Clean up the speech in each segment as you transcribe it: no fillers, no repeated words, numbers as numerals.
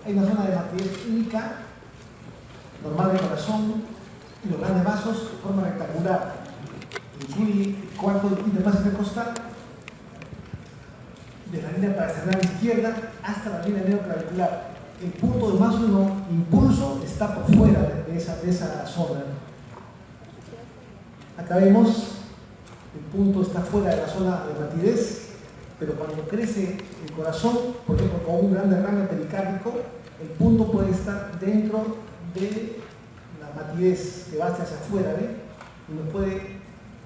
Hay una zona de matidez única, normal del corazón, y los grandes vasos de forma rectangular. Incluye el cuarto interfaz intercostal, de la línea parasternal izquierda hasta la línea neoclavicular. El punto de máximo impulso está por fuera de esa zona. Acá vemos, el punto está fuera de la zona de matidez, pero cuando crece el corazón, por ejemplo, con un gran derrame pericárdico, el punto puede estar dentro de la matidez que va hacia afuera, ¿ve? Y nos puede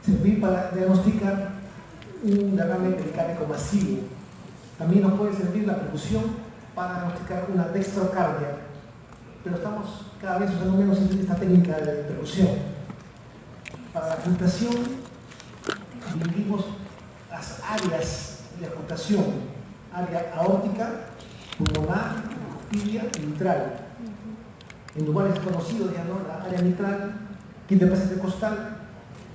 servir para diagnosticar un derrame pericárdico masivo. También nos puede servir la percusión para diagnosticar una dextrocardia, pero estamos cada vez usando menos esta técnica de percusión. Para la ocultación dividimos las áreas de ocultación: área aórtica, pulmonar, cuspidia y mitral. En lugares conocidos ya, ¿no? La área mitral, quinta interfaz intercostal,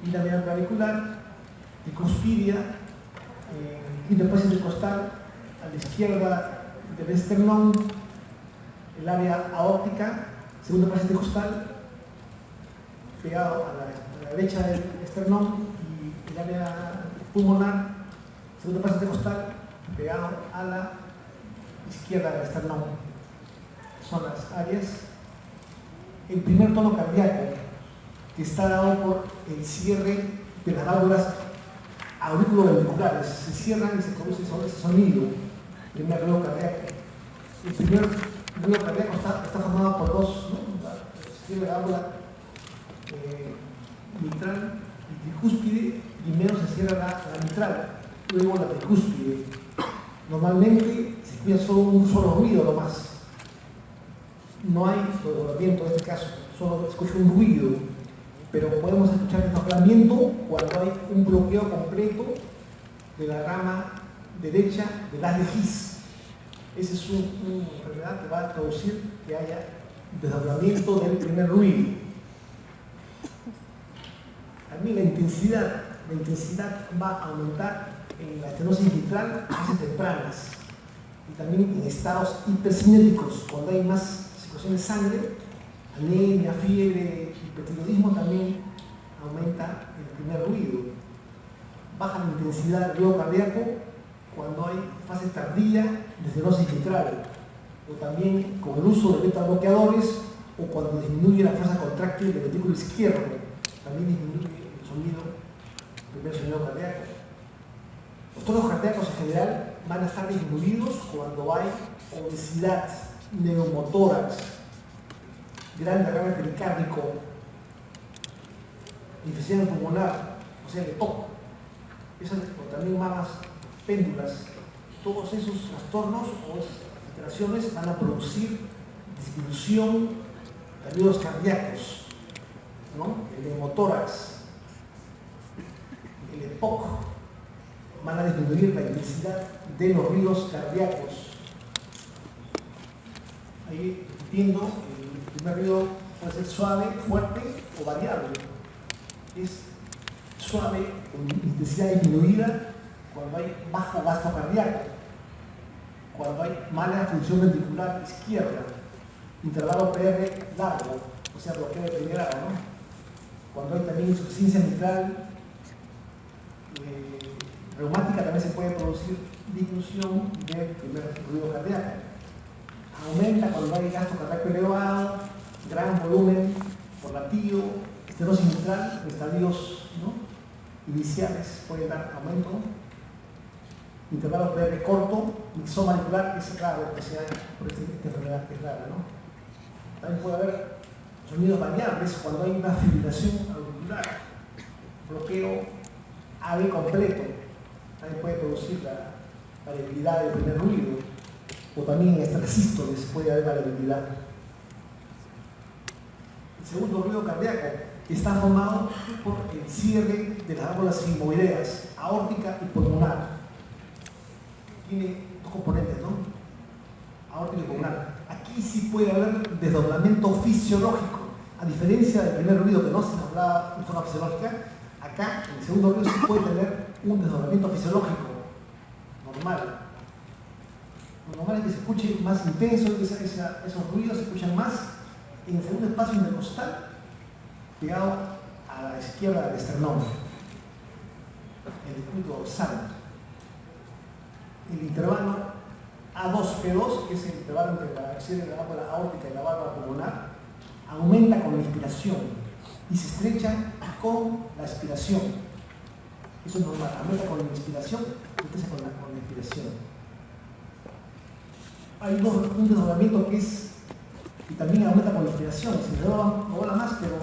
línea neoclavicular, y cuspidia, quinta interfaz intercostal, a la izquierda del esternón, el área aórtica, segunda interfaz intercostal, pegado a la derecha del esternón, y el área pulmonar, segunda interfaz intercostal, pegado a la izquierda del esternón. Son las áreas. El primer tono cardíaco, que está dado por el cierre de las válvulas auriculoventriculares, se cierran y se produce ese sonido. El primer ruido cardíaco. El primer ruido cardíaco está formado por dos, ¿no? Se cierra la válvula mitral y tricúspide, primero se cierra la mitral, luego la tricúspide. Normalmente se escucha solo un solo ruido nomás. No hay desdoblamiento en este caso, solo se escucha un ruido, pero podemos escuchar el desdoblamiento cuando hay un bloqueo completo de la rama derecha del haz de His. Esa es una enfermedad que va a producir que haya desdoblamiento del primer ruido. También la intensidad va a aumentar en la estenosis mitral a fases tempranas y también en estados hipercinéticos, cuando hay más circulación de sangre, anemia, fiebre, hipertiroidismo, también aumenta el primer ruido. Baja la intensidad del ruido cardíaco cuando hay fase tardía de estenosis mitral, o también con el uso de beta bloqueadores, o cuando disminuye la fuerza contráctil del ventrículo izquierdo, también disminuye el sonido, el primer sonido cardíaco. Los tonos cardíacos en general van a estar disminuidos cuando hay obesidad, neumotórax, gran derrame pericárdico, infección pulmonar, o sea, de TOC, o también mamas péndulas. Todos esos trastornos o esas alteraciones van a producir disminución de ruidos cardíacos, ¿no? El neumotórax, el EPOC, van a disminuir la intensidad de los ruidos cardíacos. Ahí entiendo, el primer ruido puede ser suave, fuerte o variable. Es suave, con intensidad disminuida, cuando hay bajo gasto cardíaco, cuando hay mala función ventricular izquierda, intervalo PR largo, o sea, bloqueo de primer grado, ¿no? Cuando hay también insuficiencia mitral reumática, también se puede producir disminución del primer ruido cardíaco. Aumenta cuando hay gasto cardíaco elevado, gran volumen por latido, estenosis mitral en estadios, ¿no?, iniciales, puede dar aumento. Intervalo PR corto, mixoma auricular, es raro que sea por esta enfermedad que es rara, ¿no? También puede haber sonidos variables cuando hay una fibrilación auricular, bloqueo AV completo, también puede producir la variabilidad del primer ruido, o también en extrasístoles puede haber variabilidad. El segundo ruido cardíaco está formado por el cierre de las válvulas sigmoideas, aórtica y pulmonar. Tiene dos componentes, ¿no? Aórtica y pulmonar. Aquí sí puede haber desdoblamiento fisiológico, a diferencia del primer ruido que no se hablaba de forma fisiológica. Acá, el segundo ruido sí puede tener un desdoblamiento fisiológico normal. Lo normal es que se escuche más intenso, esos ruidos se escuchan más en el segundo espacio intercostal, pegado a la izquierda del esternón, el circuito dorsal. El intervalo A2P2, que es el intervalo entre la axila de la válvula aórtica y la válvula pulmonar, aumenta con la inspiración y se estrecha con la expiración. Eso es normal, aumenta con la inspiración y crece con la expiración. Hay un desdoblamiento que es, y también aumenta con la inspiración, se dobla más, pero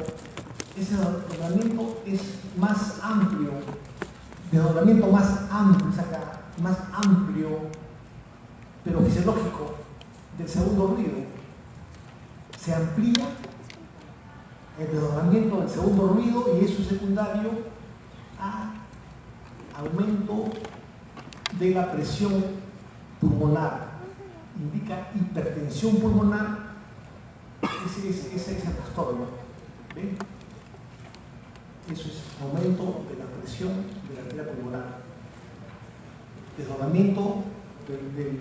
ese desdoblamiento es más amplio, desdoblamiento más amplio, saca más amplio, pero fisiológico, del segundo ruido. Se amplía el desdoblamiento del segundo ruido y eso es secundario a aumento de la presión pulmonar. Indica hipertensión pulmonar, ese es el trastorno. ¿Ven? Eso es aumento de la presión de la arteria pulmonar. Desdoblamiento del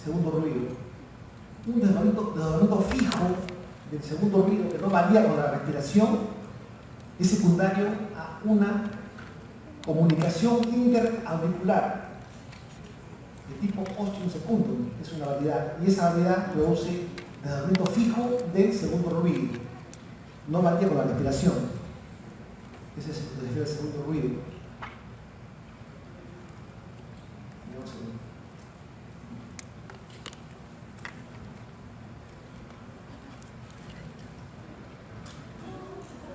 segundo ruido. Un desdoblamiento fijo del segundo ruido que no varía con la respiración es secundario a una comunicación interauricular de tipo ostium secundum, es una variedad, y esa variedad produce desdoblamiento fijo del segundo ruido, no varía con la respiración. Ese es el segundo ruido.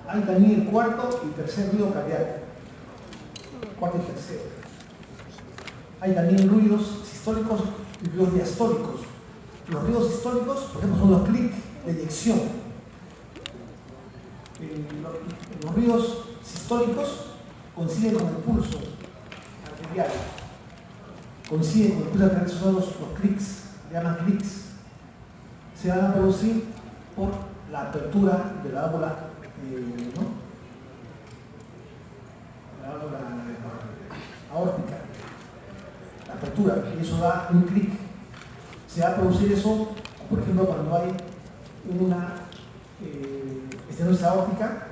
Hay también el cuarto y tercer ruido cardíaco. Cuarto y tercero. Hay también ruidos sistólicos y ruidos diastólicos. Los ruidos sistólicos, por ejemplo, son los clics de eyección. Los ruidos sistólicos coinciden con el pulso arterial. Coinciden con el pulso arterial, son los clics, se llaman clics. Se van a producir por la apertura de la válvula, ¿no? La válvula aórtica. La apertura, y eso da un clic. Se va a producir eso, por ejemplo, cuando hay una estenosis aórtica.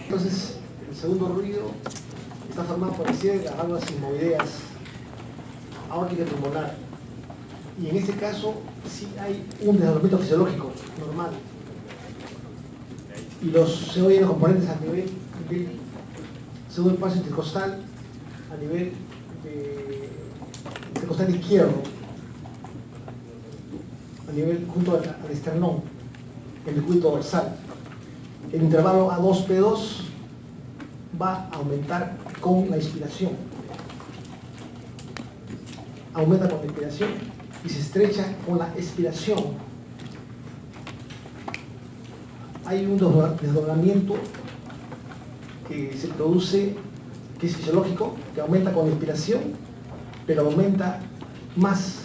Entonces, el segundo ruido está formado por las válvulas sigmoideas aórtica y pulmonar. Y en este caso, sí hay un desdoblamiento fisiológico normal. Y se oyen los componentes a nivel del segundo espacio intercostal, a nivel intercostal izquierdo, a nivel junto al esternón, el circuito dorsal. El intervalo A2P2 va a aumentar con la inspiración. Aumenta con la inspiración y se estrecha con la expiración. Hay un desdoblamiento que se produce, que es fisiológico, que aumenta con la inspiración, pero aumenta más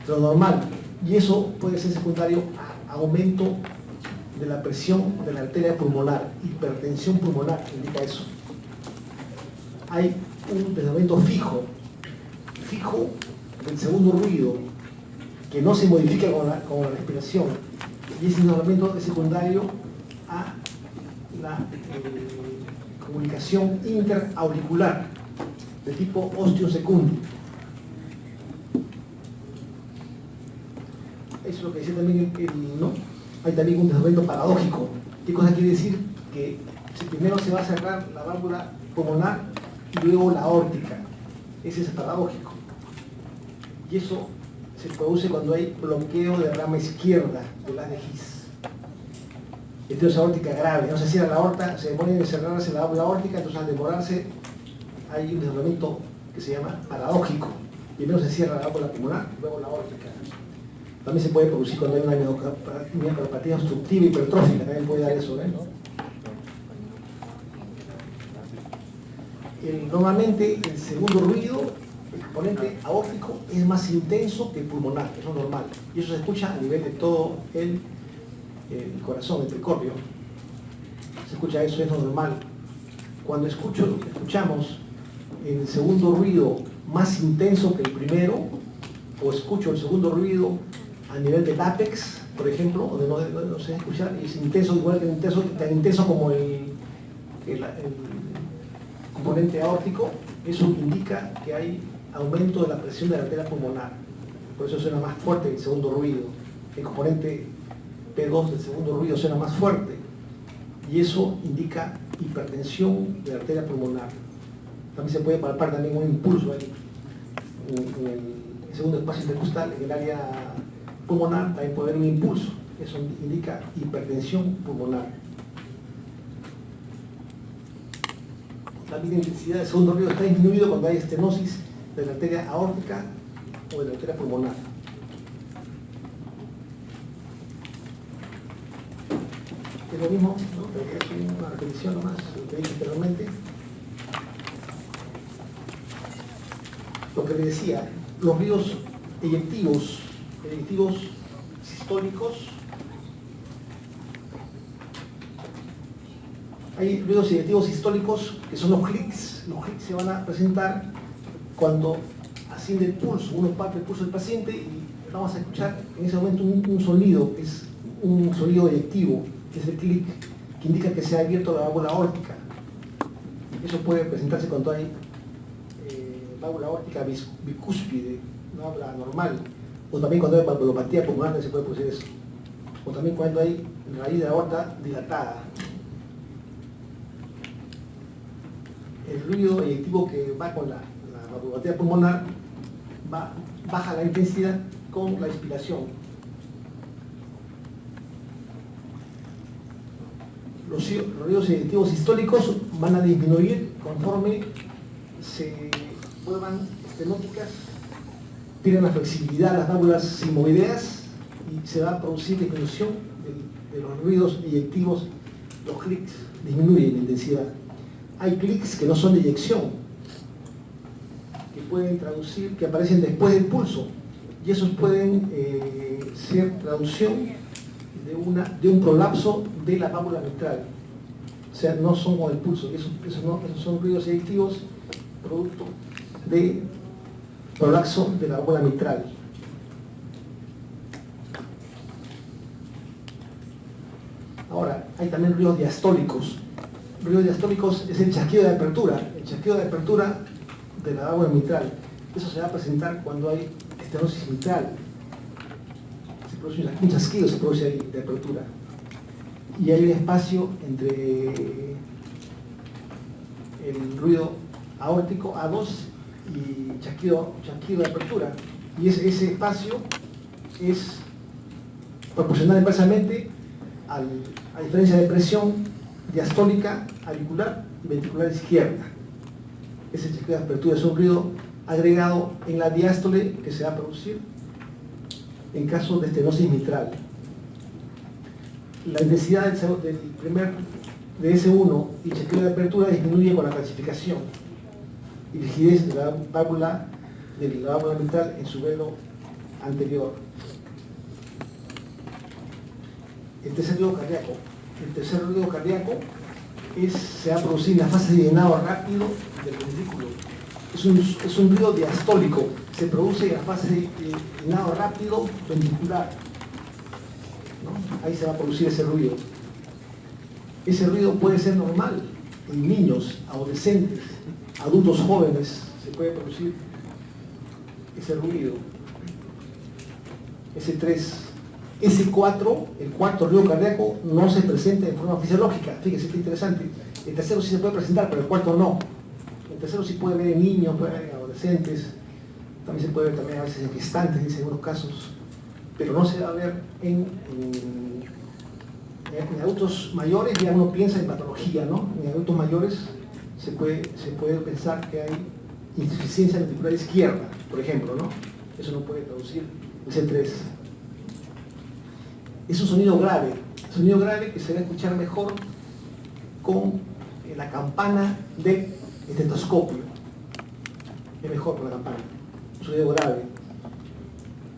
de lo normal. Y eso puede ser secundario a aumento de la presión de la arteria pulmonar, hipertensión pulmonar, indica eso. Hay un desdoblamiento fijo del segundo ruido, que no se modifica con la respiración, y ese desdoblamiento es secundario a la comunicación interauricular de tipo ostium secundum. Eso es lo que decía también ¿no? Hay también un desdoblamiento paradójico. ¿Qué cosa quiere decir? Que primero se va a cerrar la válvula pulmonar y luego la aórtica. Ese es paradójico. Y eso se produce cuando hay bloqueo de rama izquierda del haz de His. Esterosis aórtica grave, no se cierra la aorta, se demora en cerrarse la válvula aórtica, entonces al demorarse hay un desdoblamiento que se llama paradójico. Primero se cierra la válvula pulmonar, luego la aórtica. También se puede producir cuando hay una miocardiopatía obstructiva hipertrófica, también puede dar eso, ¿no? Normalmente el segundo ruido, el componente aórtico, es más intenso que el pulmonar, eso es normal. Y eso se escucha a nivel de todo el corazón, el pericordio. Se escucha eso, es normal. cuando escuchamos el segundo ruido más intenso que el primero, o escucho el segundo ruido a nivel del ápex, por ejemplo, donde no se escucha, y es intenso, igual que tan intenso como el componente aórtico, eso indica que hay aumento de la presión de la arteria pulmonar. Por eso suena más fuerte el segundo ruido. El componente P2 del segundo ruido suena más fuerte, y eso indica hipertensión de la arteria pulmonar. También se puede palpar también un impulso ahí, en el segundo espacio intercostal, en el área pulmonar, también puede haber un impulso. Eso indica hipertensión pulmonar. También la intensidad del segundo ruido está disminuido cuando hay estenosis de la arteria aórtica o de la arteria pulmonar. Es lo mismo, ¿no? Pero es una repetición nomás, lo que dije anteriormente. Lo que le decía, los ruidos eyectivos sistólicos. Hay ruidos eyectivos sistólicos que son los clics. Los clics se van a presentar cuando asciende el pulso. Uno palpa el pulso del paciente y vamos a escuchar en ese momento un sonido, que es un sonido eyectivo, que es el clic, que indica que se ha abierto la válvula aórtica. Eso puede presentarse cuando hay válvula aórtica bicúspide, una válvula normal, o también cuando hay valvulopatía pulmonar se puede producir eso, o también cuando hay raíz de la aorta dilatada. El ruido eyectivo que va con la valvulopatía pulmonar baja la intensidad con la inspiración. Los ruidos eyectivos sistólicos van a disminuir conforme se vuelvan estenóticas, pierden la flexibilidad las válvulas simoideas y se va a producir disminución de los ruidos eyectivos. Los clics disminuyen la intensidad. Hay clics que no son de eyección, que pueden traducir, que aparecen después del pulso, y esos pueden ser traducción de un prolapso de la válvula mitral. O sea, no son con el pulso, esos son ruidos eyectivos producto de prolapso de la válvula mitral. Ahora, hay también ruidos diastólicos. Ruidos diastólicos es el chasquido de apertura, de la válvula mitral. Eso se va a presentar cuando hay estenosis mitral. Se produce un chasquido, se produce ahí de apertura. Y hay un espacio entre el ruido aórtico A2 y chasquido de apertura. Y ese espacio es proporcional inversamente a diferencia de presión diastólica auricular y ventricular izquierda. Ese chasquido de apertura es un ruido agregado en la diástole que se va a producir en caso de estenosis mitral. La intensidad de S1 y chasquido de apertura disminuye con la calcificación y rigidez de la válvula mitral en su velo anterior. El tercer ruido cardíaco se va a producir en la fase de llenado rápido del ventrículo. Es un ruido diastólico, se produce en la fase de llenado rápido ventricular, ¿no? Ahí se va a producir ese ruido. Ese ruido puede ser normal en niños, adolescentes, adultos jóvenes, se puede producir ese ruido. S3. S4, el cuarto ruido cardíaco, no se presenta de forma fisiológica. Fíjense qué interesante. El tercero sí se puede presentar, pero el cuarto no. El tercero sí puede ver en niños, puede ver en adolescentes, también se puede ver también a veces en gestantes, en algunos casos, pero no se va a ver en adultos mayores. Ya uno piensa en patología, ¿no? En adultos mayores se puede pensar que hay insuficiencia ventricular izquierda, por ejemplo, ¿no? Eso no puede traducir el C3. Es un sonido grave que se va a escuchar mejor con la campana del estetoscopio. Es mejor con la campana, un sonido grave.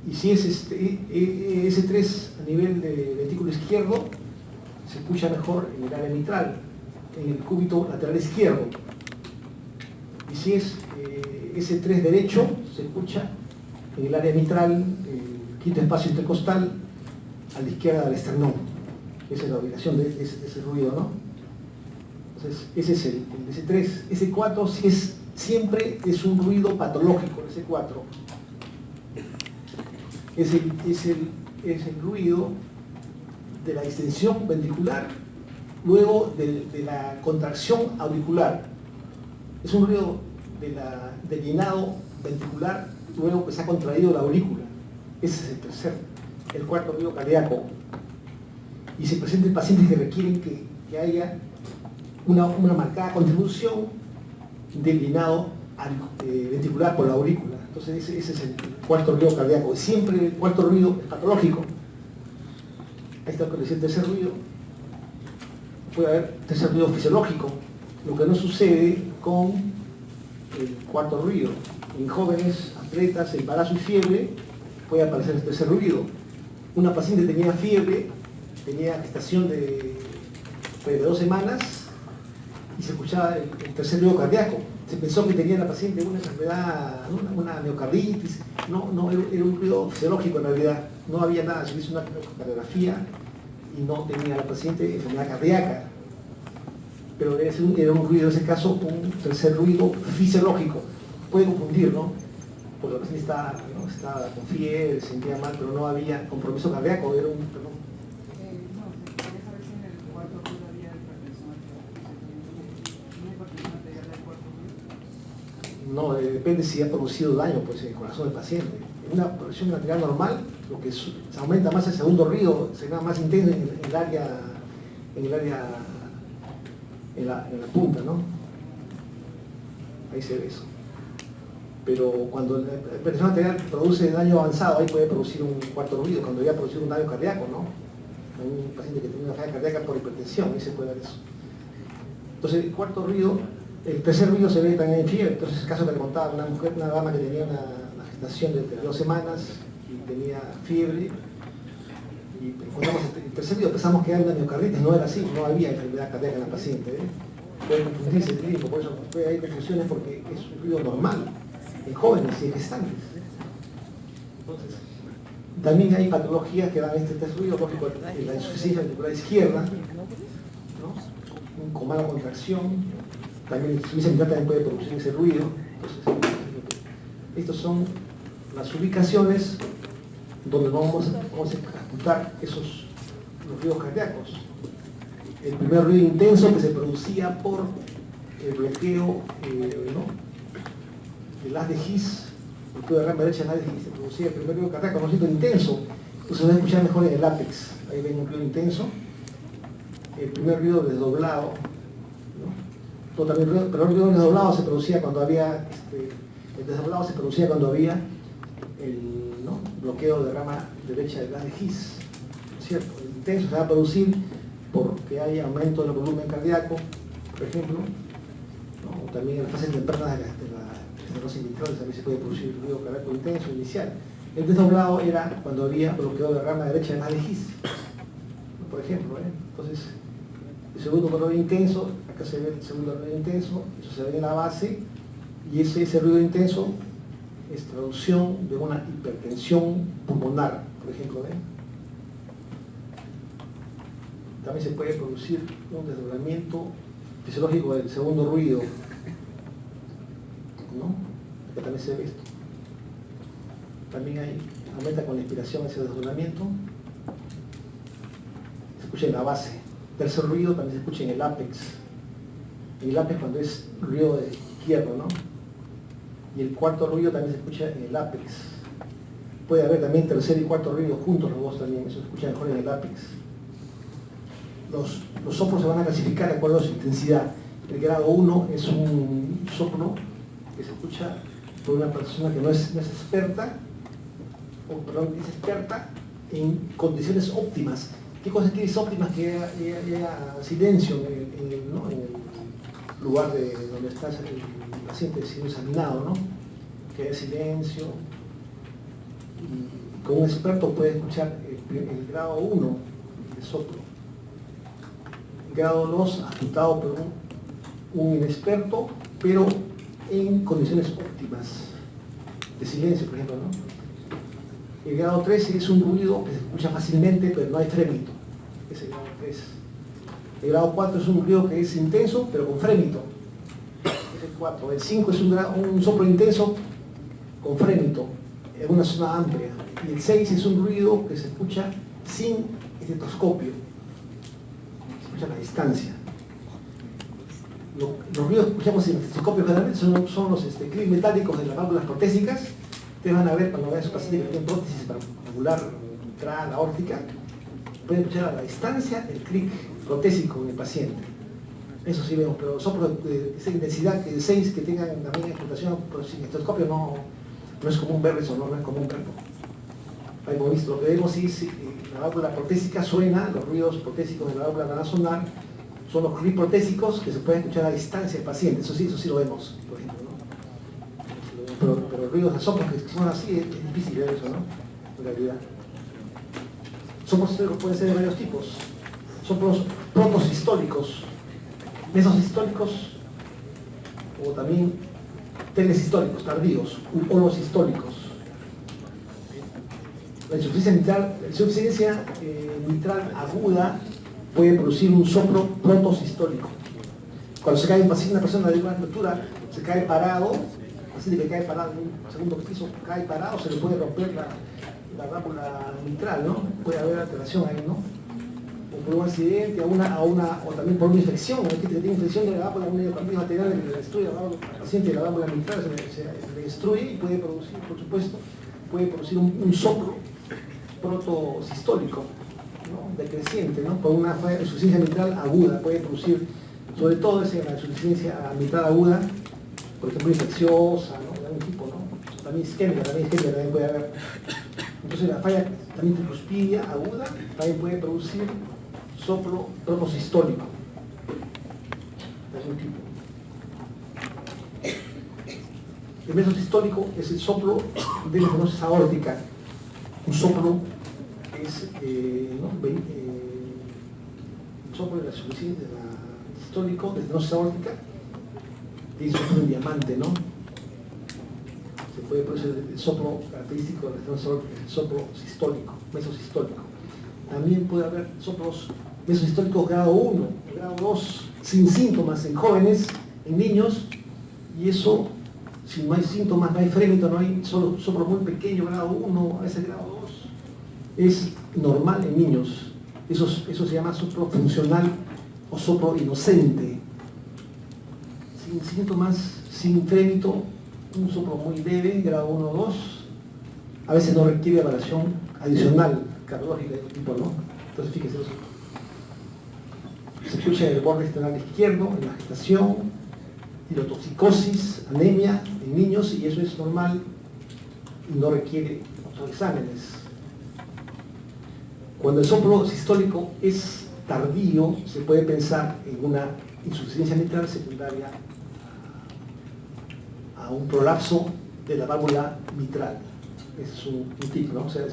Y si es S3 a nivel de ventrículo izquierdo, se escucha mejor en el área mitral. en el cúbito lateral izquierdo. Y si es S3 derecho, se escucha en el área mitral, el quinto espacio intercostal, a la izquierda del esternón. Esa es la ubicación de ese ruido, ¿no? Entonces, ese es el S3. S4 siempre es un ruido patológico, el S4. Es el ruido de la distensión ventricular, luego de la contracción auricular. Es un ruido del llenado ventricular, luego que se ha contraído la aurícula. Ese es el tercer. El cuarto ruido cardíaco. Y se presentan pacientes que requieren que haya una marcada contribución del llenado ventricular por la aurícula. Entonces ese es el cuarto ruido cardíaco. Siempre el cuarto ruido es patológico. Ahí está el tercer ruido. Puede haber tercer ruido fisiológico, lo que no sucede con el cuarto ruido. En jóvenes, atletas, embarazo y fiebre puede aparecer el tercer ruido. Una paciente tenía fiebre, tenía gestación de 2 semanas y se escuchaba el tercer ruido cardíaco. Se pensó que tenía la paciente una enfermedad, una miocarditis. No, era un ruido fisiológico en realidad. No había nada, se hizo una cardiografía y no tenía la paciente enfermedad cardíaca. Pero era un ruido, en ese caso, un tercer ruido fisiológico. Puede confundir, ¿no? Porque la paciente estaba con fiebre, se sentía mal, pero no había compromiso cardíaco, era un... Perdón. Quería saber si en el cuarto ruido había hipertensión arterial. ¿Una hipertensión arterial del cuarto ruido? No, depende si ha producido daño pues, en el corazón del paciente. En una presión arterial normal, lo que se aumenta más el segundo ruido, será más intenso en la punta, ¿no? Ahí se ve eso. Pero cuando la hipertensión arterial produce daño avanzado, ahí puede producir un cuarto ruido, cuando ya ha producido un daño cardíaco, ¿no? Un paciente que tiene una falla cardíaca por hipertensión, ahí se puede ver eso. Entonces, el cuarto ruido, el tercer ruido se ve también en fiebre. Entonces, el caso que le contaba una mujer, una dama que tenía una gestación de 2 semanas y tenía fiebre, y encontramos el tercer ruido, pensamos que era una miocarditis, no era así, no había enfermedad cardíaca en la paciente. Puede confundirse el clínico, por eso puede haber confusiones porque es un ruido normal en jóvenes y en gestantes. Entonces, también hay patologías que dan este ruido, lógico, la insuficiencia ventricular izquierda, ¿no? Con mala contracción, también la insuficiencia ventricular también puede producir ese ruido. Entonces, estas son las ubicaciones donde vamos a ejecutar los ruidos cardíacos. El primer ruido intenso que se producía por el bloqueo del haz de His, el bloqueo de rama derecha del haz de His, se producía el primer ruido cardíaco, un ruido intenso. Entonces se va a escuchar mejor en el ápex. Ahí ven un ruido intenso. El primer ruido desdoblado, ¿no? Pero el ruido desdoblado se producía cuando había el desdoblado se producía cuando había el bloqueo de rama derecha del haz de His, ¿cierto? El intenso se va a producir porque hay aumento del volumen cardíaco, por ejemplo, ¿no? O también en las fases tempranas de la estenosis mitral también se puede producir ruido cardíaco intenso inicial. El desdoblado era cuando había bloqueo de rama derecha del haz de His, ¿no? Por ejemplo, entonces el segundo ruido intenso, acá se ve el segundo ruido intenso, eso se ve en la base, y ese ruido intenso es traducción de una hipertensión pulmonar, por ejemplo. También se puede producir un desdoblamiento fisiológico del segundo ruido, ¿no? Acá también se ve esto. También aumenta con la inspiración ese desdoblamiento. Se escucha en la base. Tercer ruido también se escucha en el ápex. En el ápex cuando es ruido izquierdo, ¿no? Y el cuarto ruido también se escucha en el ápex. Puede haber también tercer y cuarto ruido juntos los dos también, eso se escucha mejor en el ápex. Los soplos se van a clasificar de acuerdo a su intensidad. El grado 1 es un soplo que se escucha por una persona que no es experta, es experta en condiciones óptimas. ¿Qué cosa quiere decir óptimas? Que haya silencio en el lugar donde está el paciente siendo examinado, ¿no? Que haya silencio. Y con un experto puede escuchar el grado 1 de soplo. Grado 2, ajustado por un inexperto, pero en condiciones óptimas de silencio, por ejemplo, ¿no? El grado 3 es un ruido que se escucha fácilmente, pero no hay frémito. Es el grado 3. El grado 4 es un ruido que es intenso, pero con frémito. Es el 4. El 5 es un soplo intenso con frémito, en una zona amplia. Y el 6 es un ruido que se escucha sin estetoscopio. Se escucha a la distancia. Los ruidos que escuchamos sin estetoscopio generalmente son los clics metálicos de las válvulas protésicas. Ustedes van a ver cuando vean su paciente que tiene prótesis valvular mitral, aórtica, pueden escuchar a la distancia el clic protésico en el paciente. Eso sí vemos, pero soplos de esa intensidad que 6 que tengan también explotación pero sin estetoscopio no es común ver eso, no es común verlo. Hemos visto, lo que vemos es la válvula protésica suena, los ruidos protésicos de la válvula nasal son los clics protésicos que se pueden escuchar a distancia del paciente, eso sí lo vemos, por ejemplo, ¿no? Pero ruidos de soplos que son así es difícil ver eso, ¿no? En realidad. Soplos pueden ser de varios tipos. Soplos protosistólicos, mesosistólicos o también telesistólicos, tardíos, u holosistólicos. La insuficiencia mitral aguda puede producir un soplo protosistólico. Cuando se cae una persona de una altura, se cae parado, así de que cae parado en un segundo piso, cae parado, se le puede romper la válvula mitral, ¿no? Puede haber alteración ahí, ¿no? O por un accidente, o también por una infección, que tiene infección de la válvula, un miocardio lateral que le destruye al paciente de la válvula mitral, se le destruye y puede producir, por supuesto, un soplo protosistólico, ¿no? Decreciente, ¿no? Por una insuficiencia mitral aguda, puede producir, sobre todo esa insuficiencia mitral aguda, por ejemplo, infecciosa, ¿no? De algún tipo, ¿no? También isquémica también puede haber. Entonces la falla también tricuspidia aguda también puede producir soplo protosistólico de algún tipo. El mesosistólico es el soplo de la estenosis aórtica, un soplo que es el soplo de la suficiencia sistólico de estenosis aórtica, tiene soplo en diamante, ¿no? Se puede producir el soplo característico de la estenosis aórtica, el soplo sistólico, mesosistólico. También puede haber soplos mesosistólicos grado 1, grado 2, sin síntomas en jóvenes, en niños, y eso, si no hay síntomas, no hay frémito, no hay soplo muy pequeño, grado 1, a veces grado 2, es normal en niños. Eso se llama soplo funcional o soplo inocente. Sin síntomas, sin frémito, un soplo muy leve, grado 1 o 2, a veces no requiere evaluación adicional cardiológica de este tipo, ¿no? Entonces fíjese eso. Se escucha en el borde esternal izquierdo, en la gestación, tirotoxicosis, anemia en niños, y eso es normal y no requiere otros exámenes. Cuando el soplo sistólico es tardío, se puede pensar en una insuficiencia mitral secundaria a un prolapso de la válvula mitral. Es un tip, ¿no? O sea,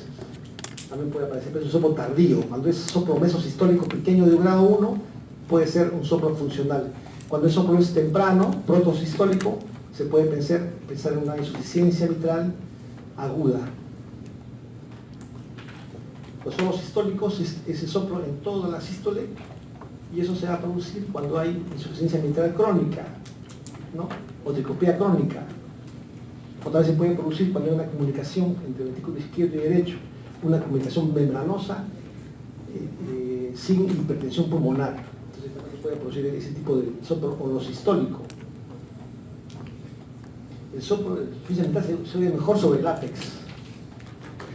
también puede aparecer, pero es un soplo tardío. Cuando es soplo mesosistólico pequeño de grado 1, puede ser un soplo funcional. Cuando el soplo es temprano, protosistólico, se puede pensar en una insuficiencia mitral aguda. Los soplos sistólicos es el soplo en toda la sístole, y eso se va a producir cuando hay insuficiencia mitral crónica, ¿no? O tricopía crónica. Otra vez se puede producir cuando hay una comunicación entre el ventrículo izquierdo y derecho, una comunicación membranosa sin hipertensión pulmonar. Entonces también se puede producir ese tipo de soplo holosistólico. El soplo de insuficiencia mitral se oye mejor sobre el látex,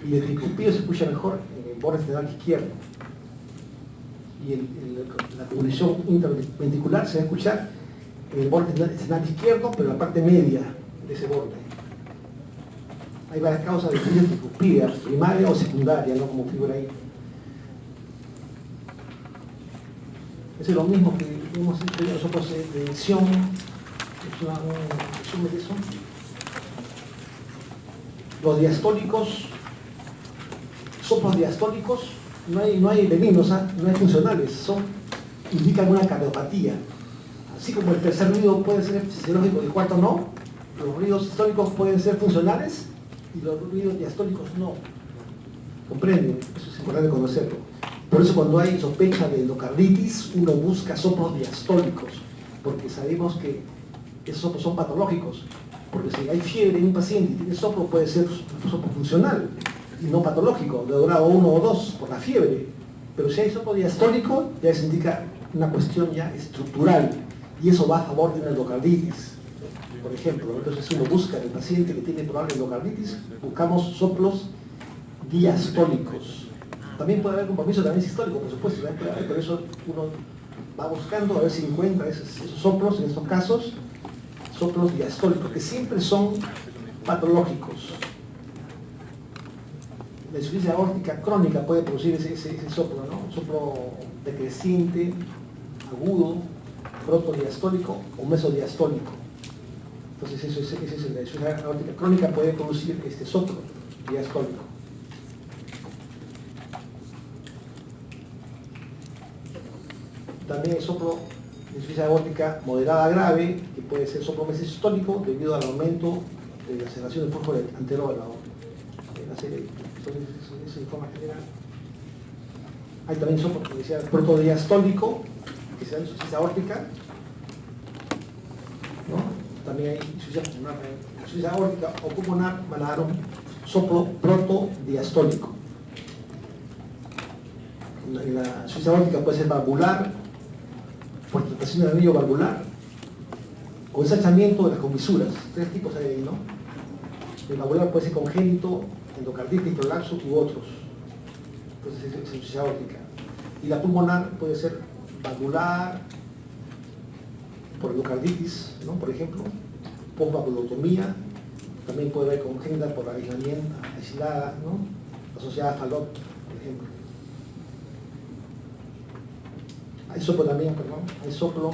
y el tricopío se escucha mejor en el borde esternal izquierdo. Y la comunicación interventricular se va a escuchar en el borde esternal izquierdo, pero en la parte media de ese borde. Hay varias causas de tricopía, primaria o secundaria, ¿no? Como figura ahí. Eso es lo mismo que hemos hecho en los soplos de emisión. Es un resumen de eso. Los diastólicos, soplos diastólicos, no hay benignos, no hay funcionales, son indica alguna cardiopatía. Así como el tercer ruido puede ser fisiológico y el cuarto no, los ruidos sistólicos pueden ser funcionales y los ruidos diastólicos no. ¿Comprenden? Eso es importante conocerlo. Por eso cuando hay sospecha de endocarditis, uno busca soplos diastólicos, porque sabemos que esos soplos son patológicos. Porque si hay fiebre en un paciente y tiene soplo, puede ser un soplo funcional y no patológico, de grado 1 o 2 por la fiebre. Pero si hay soplo diastólico, ya se indica una cuestión ya estructural, y eso va a favor de una endocarditis. Por ejemplo, entonces si uno busca en el paciente que tiene probable endocarditis, buscamos soplos diastólicos. También puede haber compromiso también sistólico, por supuesto, pero eso uno va buscando a ver si encuentra esos soplos, en estos casos, soplos diastólicos, que siempre son patológicos. La insuficiencia aórtica crónica puede producir ese soplo, ¿no? Un soplo decreciente, agudo, protodiastólico o mesodiastólico. Entonces esa es la insuficiencia aórtica crónica, puede producir este soplo diastólico. También el soplo de insuficiencia aórtica moderada grave, que puede ser soplo mesostólico debido al aumento de la aceleración del flujo anterior de la aorta. Eso en forma general. Hay también soplo, como decía, protodiastólico, que se da en insuficiencia aórtica, ¿no? También hay insuficiencia aórtica o pulmonar, van a dar un soplo protodiastólico. La insuficiencia aórtica puede ser valvular, por dilatación del anillo valvular, o ensanchamiento de las comisuras. Tres tipos hay ahí, ¿no? El valvular puede ser congénito, endocarditis, prolapso u otros. Entonces es insuficiencia aórtica. Y la pulmonar puede ser valvular, por endocarditis, ¿no? Por ejemplo, posvalvulotomía, también puede haber congénita por aislamiento, aislada, ¿no? Asociada a FALOP, por ejemplo. Hay soplo también, perdón, hay soplo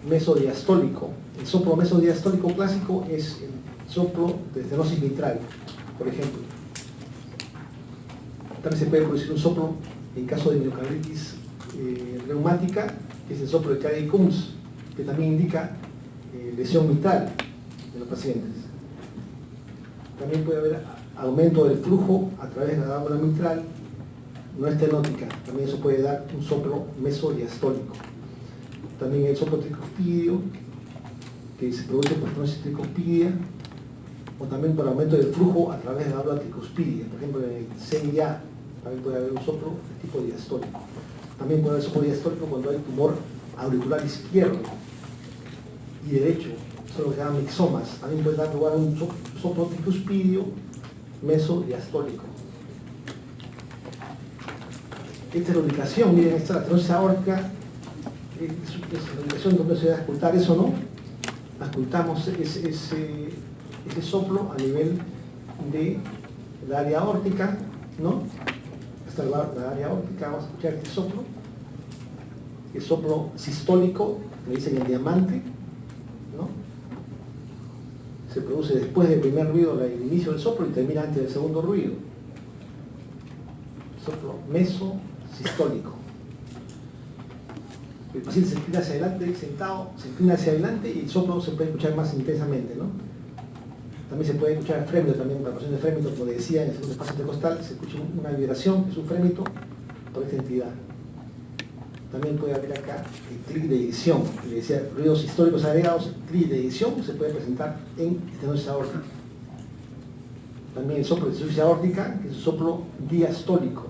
mesodiastólico. El soplo mesodiastólico clásico es el soplo de estenosis mitral, por ejemplo. También se puede producir un soplo en caso de miocarditis reumática, que es el soplo de Cady-Coombs, que también indica lesión mitral de los pacientes. También puede haber aumento del flujo a través de la válvula mitral no estenótica. También eso puede dar un soplo mesodiastólico. También el soplo tricuspidio, que se produce por estenosis tricuspidia, o también por aumento del flujo a través de la válvula tricuspidia. Por ejemplo, en el CIA también puede haber un soplo de tipo diastólico. También puede haber soplo diastólico cuando hay tumor auricular izquierdo y derecho, eso lo llaman mixomas. También puede dar lugar a un soplo tricuspidio mesodiastólico. Esta es la ubicación, miren, esta es la estenosis aórtica, es la ubicación donde se va a escultar eso, ¿no? Escultamos ese soplo a nivel de la área aórtica, ¿no? Esta es la área aórtica, vamos a escuchar este soplo. El soplo sistólico, le dicen el diamante, ¿no? Se produce después del primer ruido, el inicio del soplo, y termina antes del segundo ruido. Soplo mesosistólico. El paciente se inclina hacia adelante, sentado, se inclina hacia adelante y el soplo se puede escuchar más intensamente, ¿no? También se puede escuchar el frémito, también la pasión de frémito, como le decía en el segundo espacio intercostal, se escucha una vibración, es un frémito por esta entidad. También puede haber acá el clic de edición, le decía, ruidos históricos agregados, el clic de edición se puede presentar en estenosis aórtica. También el soplo de insuficiencia aórtica, que es un soplo diastólico.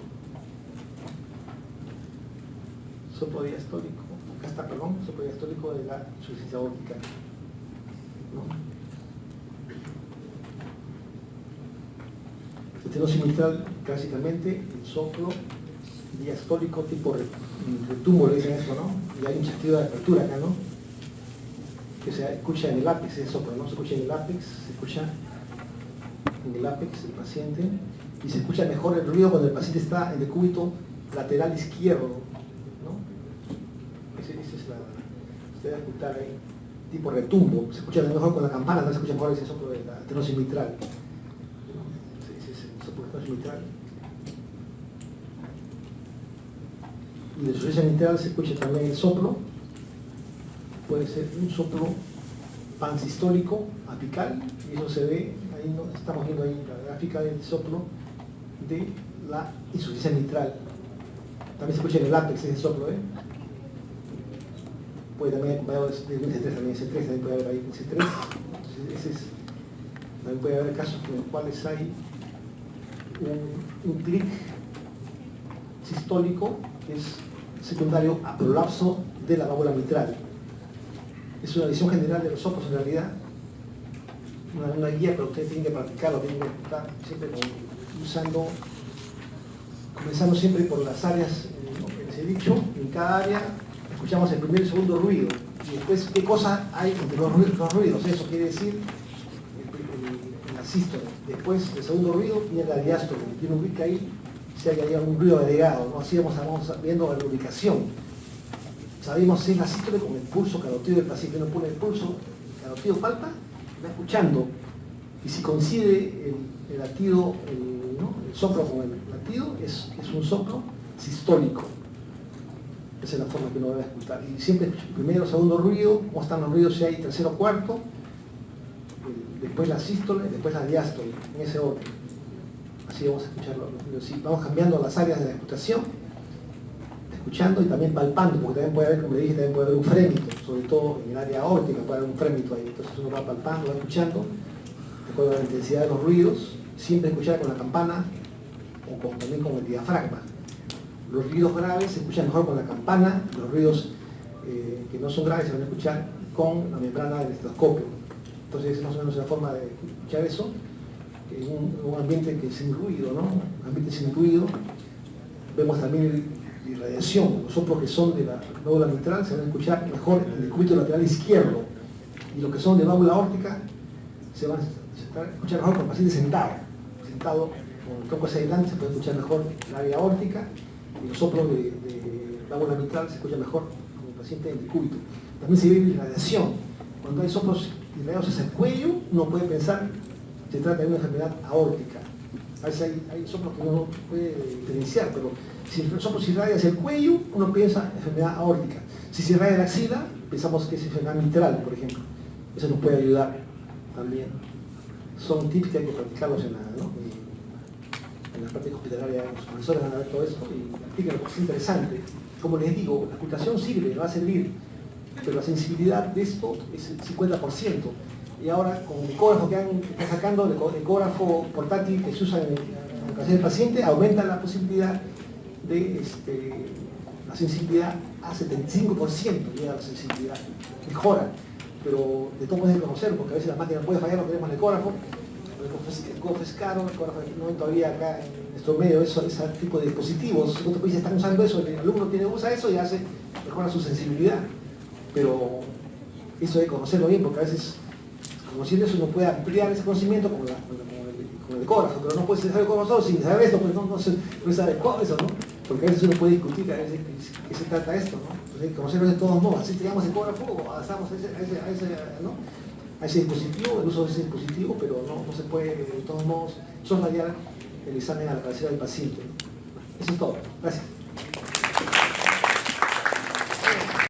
Soplo diastólico, acá está, perdón, soplo diastólico de la insuficiencia aórtica, ¿no? Estenosis mitral, clásicamente, el soplo diastólico tipo retumbo, le dicen eso, ¿no? Y hay un sentido de apertura acá, ¿no? Que se escucha en el ápex, ese soplo, ¿no? Se escucha en el ápex, se escucha en el ápex del paciente, y se escucha mejor el ruido cuando el paciente está en el decúbito lateral izquierdo, ¿no? Esa es la... Se debe escuchar ahí, tipo retumbo, se escucha mejor con la campana, no se escucha mejor ese soplo de la estenosis mitral. Mitral. y de insuficiencia mitral se escucha también el soplo. Puede ser un soplo pansistólico apical, y eso se ve, ahí estamos viendo ahí la gráfica del soplo de la insuficiencia mitral. También se escucha en el ápex ese soplo, puede también acompañado de C3, también C3, también puede haber ahí C3. Entonces, también puede haber casos en los cuales hay un clic sistólico que es secundario a prolapso de la válvula mitral. Es una visión general de los soplos en realidad, una guía, pero ustedes tienen que practicarlo, tienen que estar siempre comenzando siempre por las áreas que les he dicho. En cada área escuchamos el primer y segundo ruido, y después qué cosa hay entre los ruidos. Eso quiere decir la sístole. Después del segundo ruido viene la diástole, y uno ubica ahí si hay algún ruido agregado, ¿no? Así vamos viendo la ubicación. Sabemos si es la sístole con el pulso carotídeo del paciente. Uno pone el pulso carotídeo, palpa, va escuchando, y si coincide el latido, el soplo con el latido, es un soplo sistólico. Esa es la forma que uno debe escuchar. Y siempre primero, segundo ruido, cómo están los ruidos, si hay tercero, cuarto, después la sístole, después la diástole, en ese orden. Así vamos a escucharlo. Vamos cambiando las áreas de la escuchación, escuchando y también palpando, porque también puede haber, como le dije, también puede haber un frémito, sobre todo en el área aórtica puede haber un frémito ahí. Entonces uno va palpando, va escuchando, de acuerdo a la intensidad de los ruidos, siempre escuchar con la campana o también con el diafragma. Los ruidos graves se escuchan mejor con la campana, los ruidos que no son graves se van a escuchar con la membrana del estetoscopio. Entonces esa es más o menos la forma de escuchar eso, en un ambiente que sin ruido, ¿no? Un ambiente sin ruido. Vemos también la irradiación, los soplos que son de la válvula mitral se van a escuchar mejor en el cúbito lateral izquierdo, y los que son de válvula aórtica se van a escuchar mejor con el paciente sentado con el tronco hacia adelante, se puede escuchar mejor en el área aórtica, y los soplos de válvula mitral se escuchan mejor con el paciente en el cúbito. También se ve la irradiación. Cuando hay soplos irradiados hacia el cuello, uno puede pensar que se trata de una enfermedad aórtica. A veces hay soplos que uno no puede diferenciar, pero si el soplo se irradia hacia el cuello, uno piensa enfermedad aórtica. Si se irradia la axila, pensamos que es enfermedad mitral, por ejemplo. Eso nos puede ayudar también. Son tips que hay que practicarlos en la práctica hospitalaria. Los profesores van a ver todo eso y practican, porque es interesante. Como les digo, la ocultación sirve, va a servir, pero la sensibilidad de esto es el 50%. Y ahora con el ecógrafo que están sacando, el ecógrafo portátil que se usa en la ocasión del paciente, aumenta la posibilidad de la sensibilidad a 75%, llega la sensibilidad, mejora, pero de todo pueden conocer, porque a veces la máquina puede fallar, no tenemos el ecógrafo es caro, el ecógrafo no hay todavía acá en nuestro medio ese tipo de dispositivos. Otros países están usando eso, el alumno usa eso y mejora su sensibilidad, pero eso hay que conocerlo bien, porque a veces conociendo eso uno puede ampliar ese conocimiento con el ecógrafo, pero no puede saber con nosotros sin saber esto, pues no es adecuado eso, ¿no? Porque a veces uno puede discutir a veces qué se trata esto, ¿no? Entonces hay que conocerlo de todos modos, así teníamos ecógrafo o avanzamos a ese dispositivo, el uso de ese dispositivo, pero no se puede de todos modos soslayar el examen a la cabecera del paciente, ¿no? Eso es todo. Gracias.